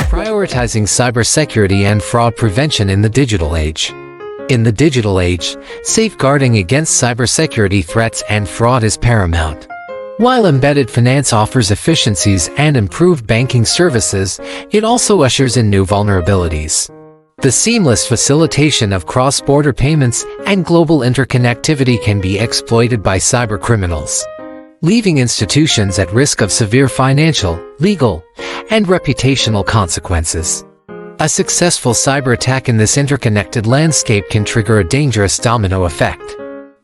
Prioritizing cybersecurity and fraud prevention in the digital age. In the digital age, safeguarding against cybersecurity threats and fraud is paramount. While embedded finance offers efficiencies and improved banking services, it also ushers in new vulnerabilities. The seamless facilitation of cross-border payments and global interconnectivity can be exploited by cybercriminals, leaving institutions at risk of severe financial, legal, and reputational consequences. A successful cyber attack in this interconnected landscape can trigger a dangerous domino effect,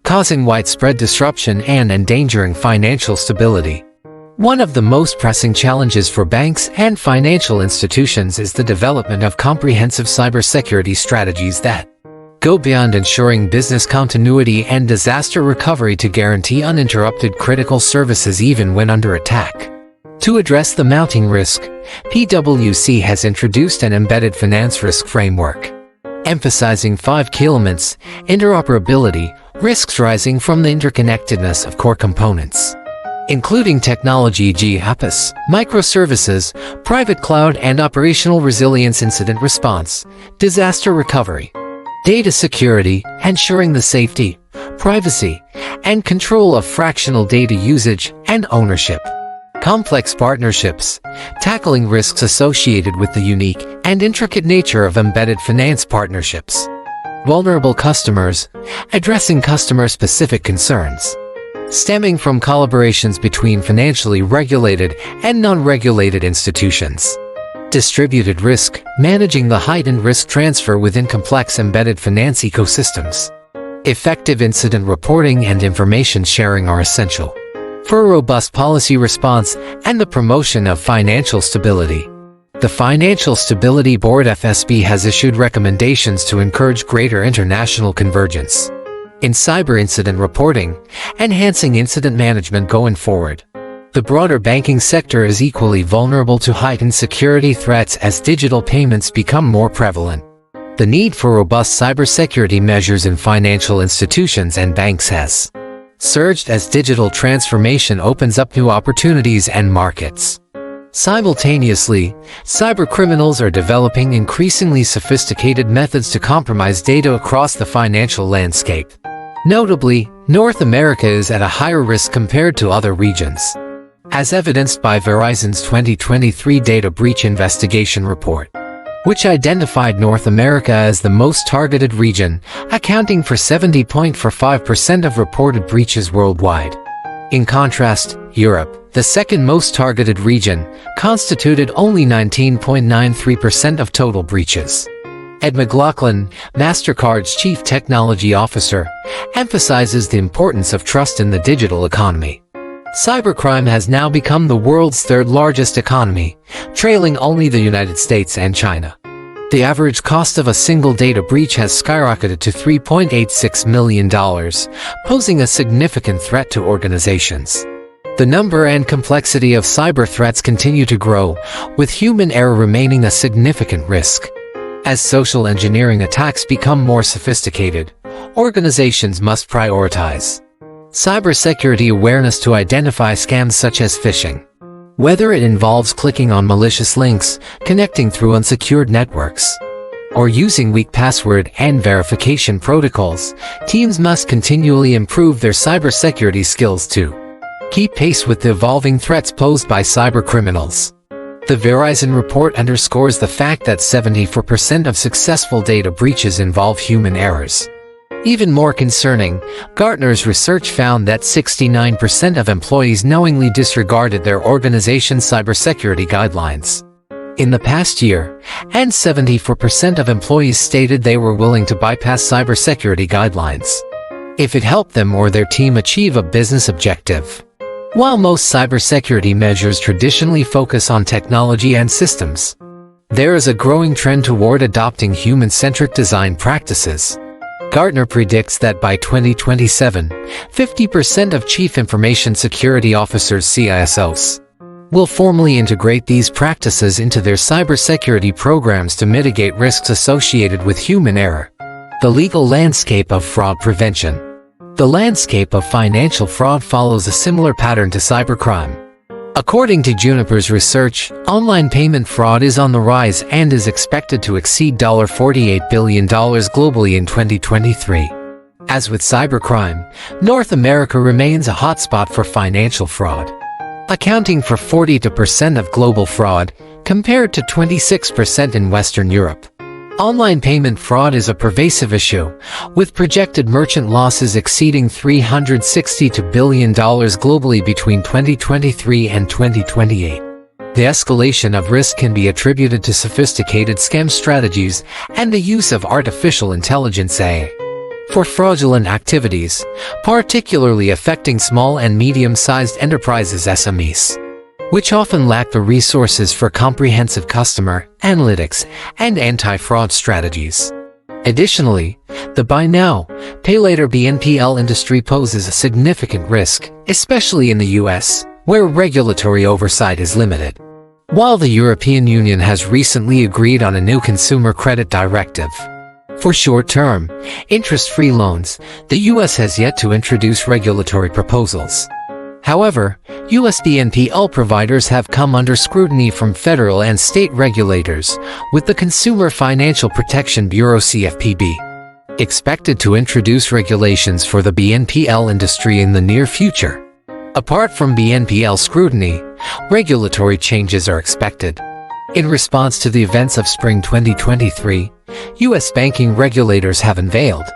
causing widespread disruption and endangering financial stability. One of the most pressing challenges for banks and financial institutions is the development of comprehensive cybersecurity strategies that go beyond ensuring business continuity and disaster recovery to guarantee uninterrupted critical services even when under attack. To address the mounting risk, PwC has introduced an embedded finance risk framework, emphasizing 5 key elements: interoperability, risks rising from the interconnectedness of core components, including technology e.g. APIs, microservices, private cloud and operational resilience, incident response, disaster recovery, data security, ensuring the safety, privacy, and control of fractional data usage and ownership. Complex partnerships, tackling risks associated with the unique and intricate nature of embedded finance partnerships. Vulnerable customers, addressing customer-specific concerns stemming from collaborations between financially regulated and non-regulated institutions. Distributed risk, managing the heightened risk transfer within complex embedded finance ecosystems. Effective incident reporting and information sharing are essential for a robust policy response and the promotion of financial stability. The Financial Stability Board (FSB) has issued recommendations to encourage greater international convergence in cyber incident reporting, enhancing incident management going forward. The broader banking sector is equally vulnerable to heightened security threats as digital payments become more prevalent. The need for robust cybersecurity measures in financial institutions and banks has surged as digital transformation opens up new opportunities and markets. Simultaneously, cybercriminals are developing increasingly sophisticated methods to compromise data across the financial landscape. Notably, North America is at a higher risk compared to other regions, as evidenced by Verizon's 2023 data breach investigation report, which identified North America as the most targeted region, accounting for 70.45% of reported breaches worldwide. In contrast, Europe, the second most targeted region, constituted only 19.93% of total breaches. Ed McLaughlin, MasterCard's Chief Technology Officer, emphasizes the importance of trust in the digital economy. Cybercrime has now become the world's third largest economy, trailing only the United States and China. The average cost of a single data breach has skyrocketed to $3.86 million, posing a significant threat to organizations. The number and complexity of cyber threats continue to grow, with human error remaining a significant risk. As social engineering attacks become more sophisticated, organizations must prioritize cybersecurity awareness to identify scams such as phishing. Whether it involves clicking on malicious links, connecting through unsecured networks, or using weak password and verification protocols, teams must continually improve their cybersecurity skills to keep pace with the evolving threats posed by cybercriminals. The Verizon report underscores the fact that 74% of successful data breaches involve human errors. Even more concerning, Gartner's research found that 69% of employees knowingly disregarded their organization's cybersecurity guidelines in the past year, and 74% of employees stated they were willing to bypass cybersecurity guidelines if it helped them or their team achieve a business objective. While most cybersecurity measures traditionally focus on technology and systems, there is a growing trend toward adopting human-centric design practices. Gartner predicts that by 2027, 50% of Chief Information Security Officers (CISOs) will formally integrate these practices into their cybersecurity programs to mitigate risks associated with human error. The legal landscape of fraud prevention. The landscape of financial fraud follows a similar pattern to cybercrime. According to Juniper's research, online payment fraud is on the rise and is expected to exceed $48 billion globally in 2023. As with cybercrime, North America remains a hotspot for financial fraud, accounting for 42% of global fraud, compared to 26% in Western Europe. Online payment fraud is a pervasive issue, with projected merchant losses exceeding $362 billion globally between 2023 and 2028. The escalation of risk can be attributed to sophisticated scam strategies and the use of artificial intelligence (AI) for fraudulent activities, particularly affecting small and medium-sized enterprises (SMEs), which often lack the resources for comprehensive customer analytics and anti-fraud strategies. Additionally, the buy now, pay later BNPL industry poses a significant risk, especially in the US, where regulatory oversight is limited. While the European Union has recently agreed on a new consumer credit directive for short-term, interest-free loans, the US has yet to introduce regulatory proposals. However, US BNPL providers have come under scrutiny from federal and state regulators, with the Consumer Financial Protection Bureau (CFPB) expected to introduce regulations for the BNPL industry in the near future. Apart from BNPL scrutiny, regulatory changes are expected. In response to the events of spring 2023, US banking regulators have unveiled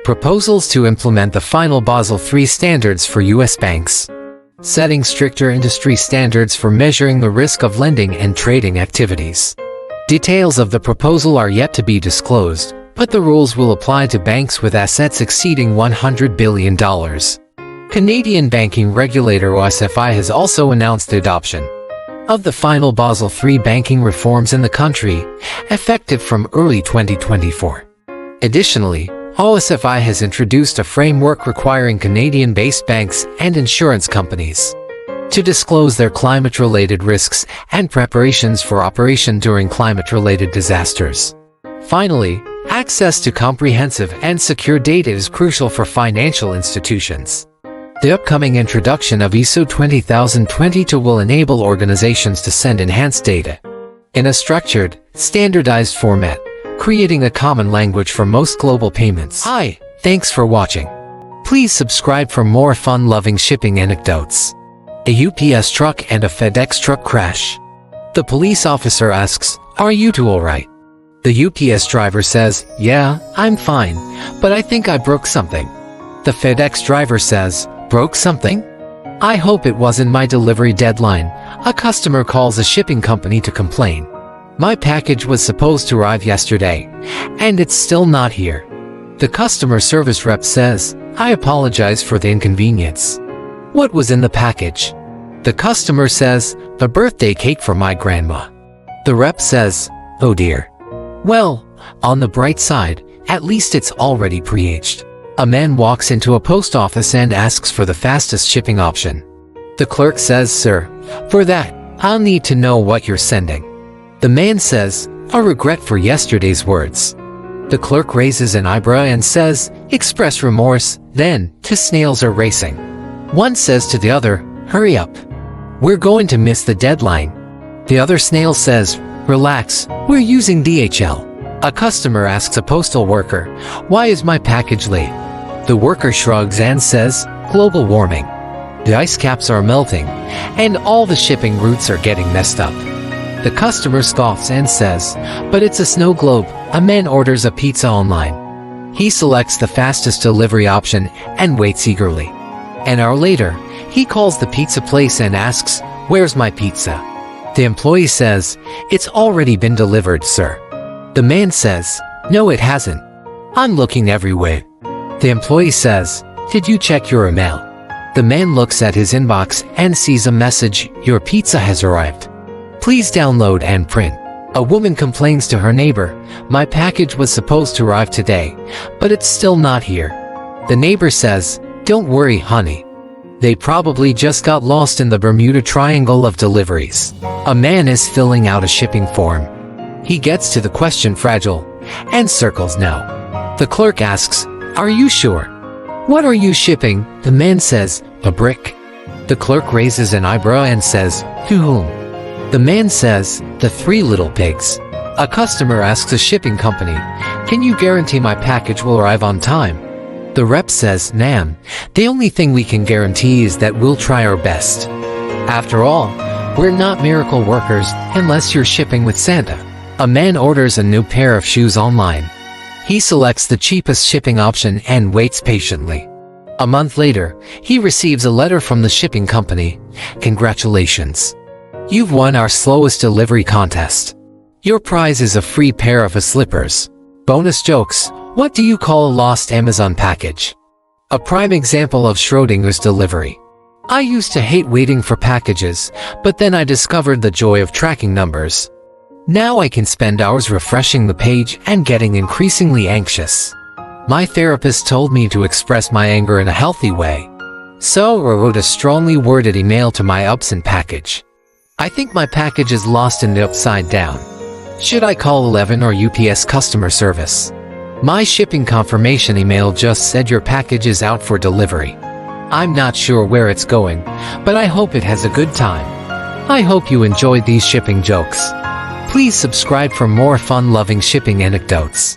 proposals to implement the final Basel III standards for US banks, setting stricter industry standards for measuring the risk of lending and trading activities. Details of the proposal are yet to be disclosed, but the rules will apply to banks with assets exceeding $100 billion. Canadian banking regulator OSFI has also announced the adoption of the final Basel III banking reforms in the country, effective from early 2024. Additionally, OSFI has introduced a framework requiring Canadian-based banks and insurance companies to disclose their climate-related risks and preparations for operation during climate-related disasters. Finally, access to comprehensive and secure data is crucial for financial institutions. The upcoming introduction of ISO 20022 will enable organizations to send enhanced data in a structured, standardized format, creating a common language for most global payments. Hi, thanks for watching. Please subscribe for more fun-loving shipping anecdotes. A UPS truck and a FedEx truck crash. The police officer asks, "Are you two alright?" The UPS driver says, "Yeah, I'm fine, but I think I broke something." The FedEx driver says, "Broke something? I hope it wasn't my delivery deadline." A customer calls a shipping company to complain. "My package was supposed to arrive yesterday, and it's still not here." The customer service rep says, "I apologize for the inconvenience. What was in the package?" The customer says, "The birthday cake for my grandma." The rep says, "Oh dear. Well, on the bright side, at least it's already pre-aged." A man walks into a post office and asks for the fastest shipping option. The clerk says, "Sir, for that, I'll need to know what you're sending." The man says, "A regret for yesterday's words." The clerk raises an eyebrow and says, "Express remorse." Then, two snails are racing. One says to the other, "Hurry up. We're going to miss the deadline." The other snail says, "Relax, we're using DHL." A customer asks a postal worker, "Why is my package late?" The worker shrugs and says, "Global warming. The ice caps are melting, and all the shipping routes are getting messed up." The customer scoffs and says, "But it's a snow globe." A man orders a pizza online. He selects the fastest delivery option and waits eagerly. An hour later, he calls the pizza place and asks, "Where's my pizza?" The employee says, "It's already been delivered, sir." The man says, "No, it hasn't. I'm looking everywhere." The employee says, "Did you check your email?" The man looks at his inbox and sees a message, "Your pizza has arrived. Please download and print." A woman complains to her neighbor, "My package was supposed to arrive today, but it's still not here." The neighbor says, "Don't worry, honey. They probably just got lost in the Bermuda Triangle of deliveries." A man is filling out a shipping form. He gets to the question "fragile" and circles "no." The clerk asks, "Are you sure? "What are you shipping?" The man says, "A brick." The clerk raises an eyebrow and says, "To whom?" The man says, "The Three Little Pigs." A customer asks a shipping company, "Can you guarantee my package will arrive on time?" The rep says, "Ma'am, the only thing we can guarantee is that we'll try our best. After all, we're not miracle workers unless you're shipping with Santa." A man orders a new pair of shoes online. He selects the cheapest shipping option and waits patiently. A month later, he receives a letter from the shipping company. "Congratulations. You've won our slowest delivery contest. Your prize is a free pair of slippers." Bonus jokes. What do you call a lost Amazon package? A prime example of Schrodinger's delivery. I used to hate waiting for packages, but then I discovered the joy of tracking numbers. Now I can spend hours refreshing the page and getting increasingly anxious. My therapist told me to express my anger in a healthy way. So I wrote a strongly worded email to my absent package. "I think my package is lost in the upside down. Should I call 11 or UPS customer service?" My shipping confirmation email just said your package is out for delivery. I'm not sure where it's going, but I hope it has a good time. I hope you enjoyed these shipping jokes. Please subscribe for more fun-loving shipping anecdotes.